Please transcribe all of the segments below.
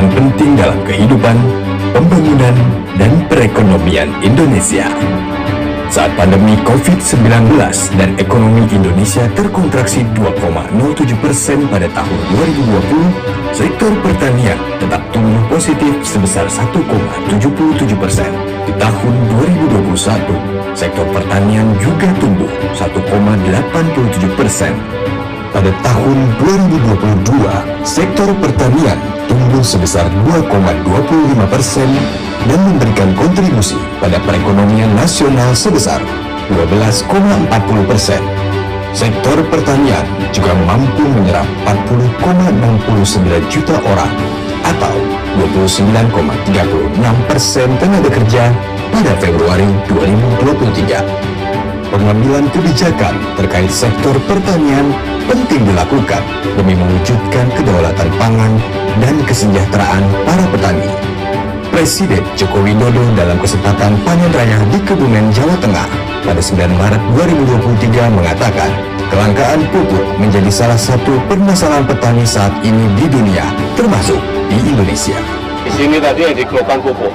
berperan penting dalam kehidupan, pembangunan, dan perekonomian Indonesia. Saat pandemi COVID-19 dan ekonomi Indonesia terkontraksi 2,07% pada tahun 2020, sektor pertanian tetap tumbuh positif sebesar 1,77%. Di tahun 2021, sektor pertanian juga tumbuh 1,87%. Pada tahun 2022, sektor pertanian tumbuh sebesar 2,25% dan memberikan kontribusi pada perekonomian nasional sebesar 12,40%. Sektor pertanian juga mampu menyerap 40,69 juta orang atau 29,36% tenaga kerja pada Februari 2023. Pengambilan kebijakan terkait sektor pertanian penting dilakukan demi mewujudkan kedaulatan pangan dan kesejahteraan para petani. Presiden Joko Widodo dalam kesempatan panen raya di Kebumen, Jawa Tengah pada 9 Maret 2023 mengatakan, kelangkaan pupuk menjadi salah satu permasalahan petani saat ini di dunia, termasuk di Indonesia. Di sini tadi yang dikeluhkan pupuk,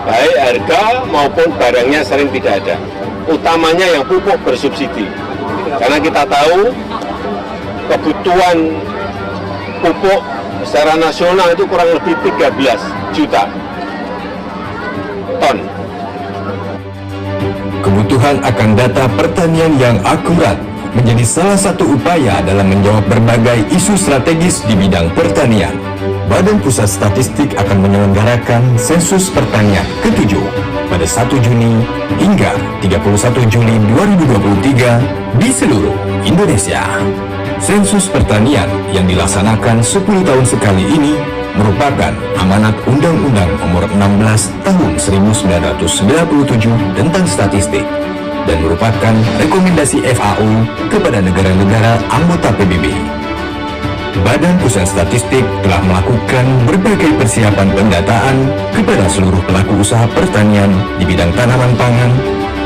baik harga maupun barangnya sering tidak ada. Utamanya yang pupuk bersubsidi, karena kita tahu kebutuhan pupuk secara nasional itu kurang lebih 13 juta ton. Kebutuhan akan data pertanian yang akurat menjadi salah satu upaya dalam menjawab berbagai isu strategis di bidang pertanian. Badan Pusat Statistik akan menyelenggarakan sensus pertanian ke-7 pada 1 Juni hingga 31 Juli 2023 di seluruh Indonesia. Sensus pertanian yang dilaksanakan 10 tahun sekali ini merupakan amanat Undang-Undang Nomor 16 Tahun 1997 tentang statistik dan merupakan rekomendasi FAO kepada negara-negara anggota PBB. Badan Pusat Statistik telah melakukan berbagai persiapan pendataan kepada seluruh pelaku usaha pertanian di bidang tanaman pangan,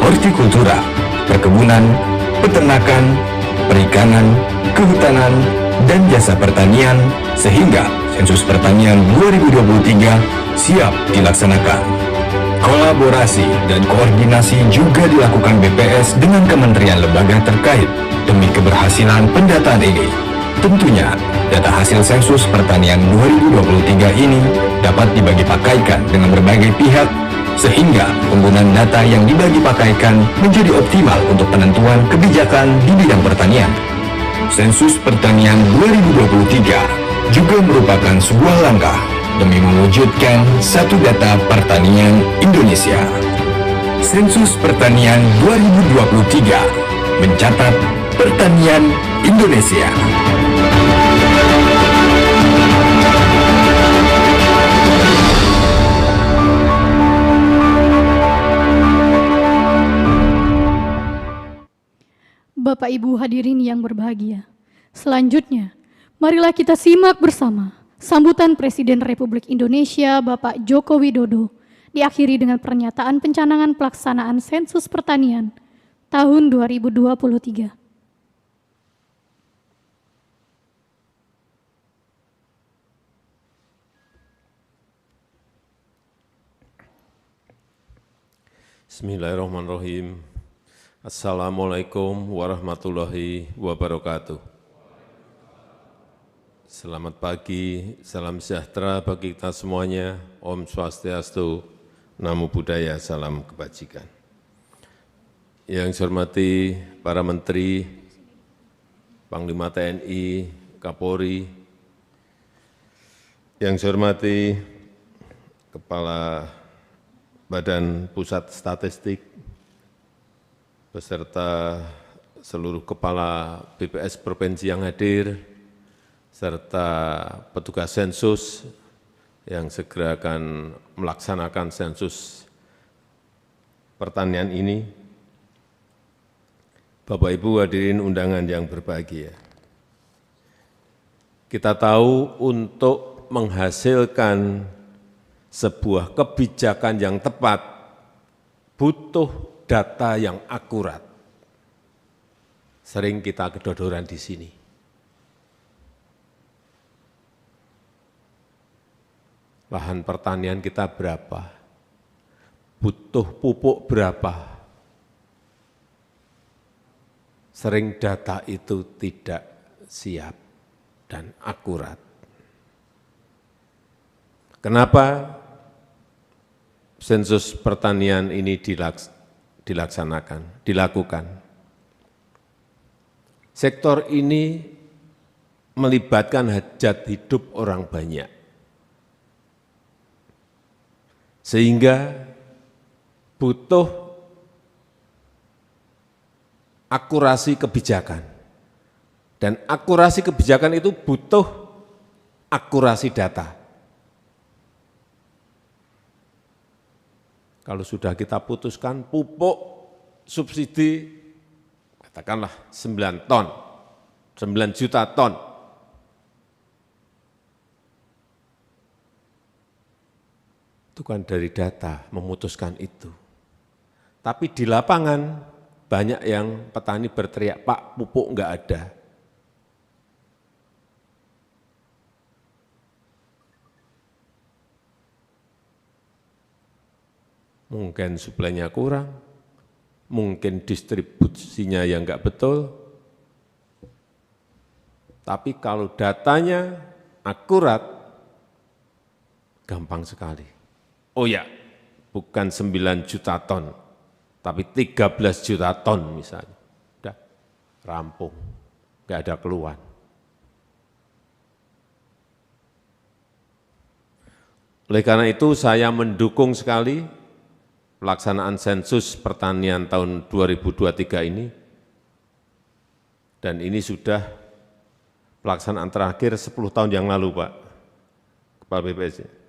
hortikultura, perkebunan, peternakan, perikanan, kehutanan, dan jasa pertanian sehingga sensus pertanian 2023 siap dilaksanakan. Kolaborasi dan koordinasi juga dilakukan BPS dengan kementerian lembaga terkait demi keberhasilan pendataan ini. Tentunya, data hasil sensus pertanian 2023 ini dapat dibagi pakaikan dengan berbagai pihak sehingga penggunaan data yang dibagi pakaikan menjadi optimal untuk penentuan kebijakan di bidang pertanian. Sensus pertanian 2023 juga merupakan sebuah langkah demi mewujudkan satu data pertanian Indonesia. Sensus pertanian 2023 mencatat pertanian Indonesia. Bapak Ibu hadirin yang berbahagia, selanjutnya marilah kita simak bersama sambutan Presiden Republik Indonesia Bapak Joko Widodo diakhiri dengan pernyataan pencanangan pelaksanaan sensus pertanian tahun 2023. Bismillahirrahmanirrahim. Assalamualaikum warahmatullahi wabarakatuh. Selamat pagi, salam sejahtera bagi kita semuanya. Om Swastiastu, Namo Buddhaya, salam kebajikan. Yang saya hormati para Menteri, Panglima TNI, Kapolri, yang saya hormati Kepala Badan Pusat Statistik, beserta seluruh kepala BPS Provinsi yang hadir, serta petugas sensus yang segera akan melaksanakan sensus pertanian ini. Bapak Ibu hadirin undangan yang berbahagia. Kita tahu untuk menghasilkan sebuah kebijakan yang tepat butuh data yang akurat. Sering kita kedodoran di sini. lahan pertanian kita berapa, butuh pupuk berapa. Sering data itu tidak siap dan akurat. Kenapa sensus pertanian ini dilakukan? Sektor ini melibatkan hajat hidup orang banyak. Sehingga butuh akurasi kebijakan. Dan akurasi kebijakan itu butuh akurasi data. Kalau sudah kita putuskan pupuk subsidi, katakanlah 9 ton, 9 juta ton. Itu kan dari data memutuskan itu. Tapi di lapangan banyak yang petani berteriak, Pak, pupuk enggak ada. Mungkin suplainya kurang, mungkin distribusinya yang enggak betul. Tapi kalau datanya akurat, gampang sekali. Oh ya, bukan 9 juta ton, tapi 13 juta ton misalnya. Udah rampung, nggak ada keluhan. Oleh karena itu saya mendukung sekali pelaksanaan sensus pertanian tahun 2023 ini. Dan ini sudah pelaksanaan terakhir 10 tahun yang lalu, Pak Kepala BPS.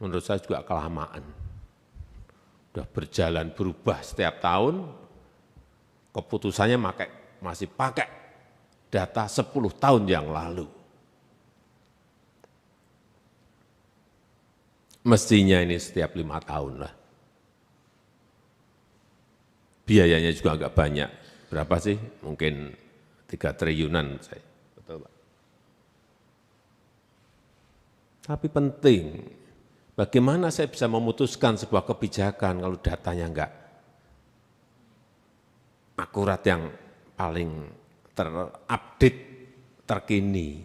Menurut saya juga kelamaan. Sudah berjalan berubah setiap tahun, keputusannya masih pakai data 10 tahun yang lalu. Mestinya ini setiap 5 tahun lah. Biayanya juga agak banyak. Berapa sih? Mungkin 3 triliunan. Betul, Pak. Tapi penting. Bagaimana saya bisa memutuskan sebuah kebijakan kalau datanya enggak akurat yang paling terupdate, terkini.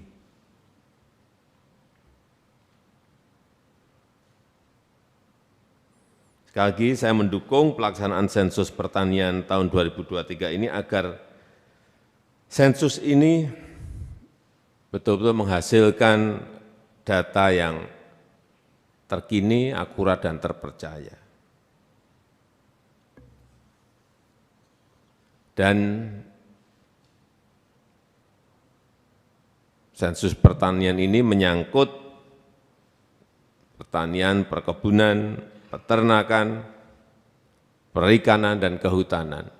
Sekali lagi saya mendukung pelaksanaan sensus pertanian tahun 2023 ini agar sensus ini betul-betul menghasilkan data yang terkini, akurat, dan terpercaya. Dan sensus pertanian ini menyangkut pertanian, perkebunan, peternakan, perikanan, dan kehutanan.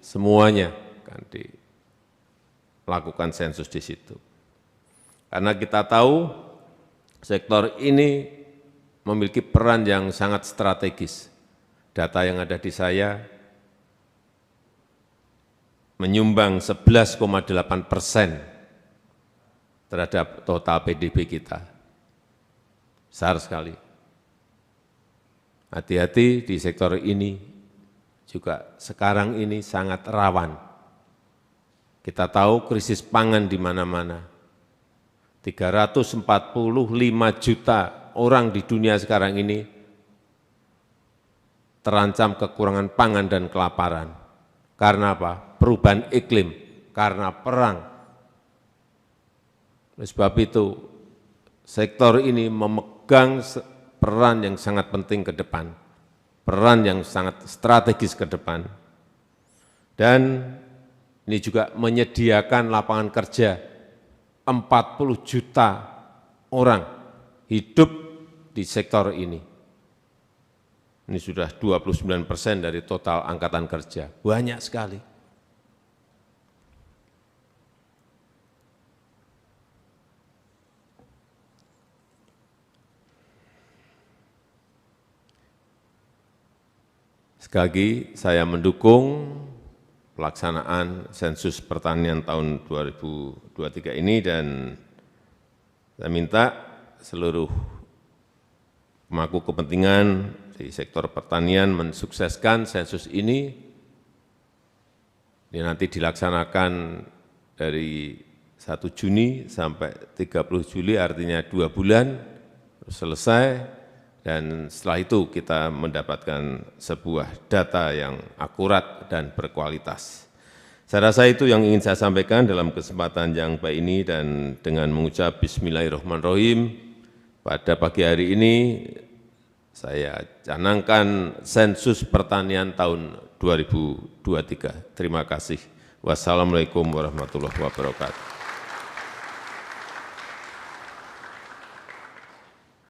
Semuanya akan dilakukan sensus di situ. Karena kita tahu sektor ini memiliki peran yang sangat strategis. Data yang ada di saya menyumbang 11,8% terhadap total PDB kita. Besar sekali. Hati-hati di sektor ini juga sekarang ini sangat rawan. Kita tahu krisis pangan di mana-mana. 345 juta orang di dunia sekarang ini terancam kekurangan pangan dan kelaparan. Karena apa? Perubahan iklim, karena perang. Oleh sebab itu, sektor ini memegang peran yang sangat penting ke depan, peran yang sangat strategis ke depan. Dan ini juga menyediakan lapangan kerja 40 juta orang hidup di sektor ini. Ini sudah 29% dari total angkatan kerja, banyak sekali. Sekali lagi saya mendukung pelaksanaan sensus pertanian tahun 2023 ini dan saya minta seluruh pemangku kepentingan di sektor pertanian mensukseskan sensus ini nanti dilaksanakan dari 1 Juni sampai 30 Juli, artinya 2 bulan, selesai. Dan setelah itu kita mendapatkan sebuah data yang akurat dan berkualitas. Saya rasa itu yang ingin saya sampaikan dalam kesempatan yang baik ini, dan dengan mengucap Bismillahirrahmanirrahim, pada pagi hari ini saya canangkan sensus pertanian tahun 2023. Terima kasih. Wassalamualaikum warahmatullahi wabarakatuh.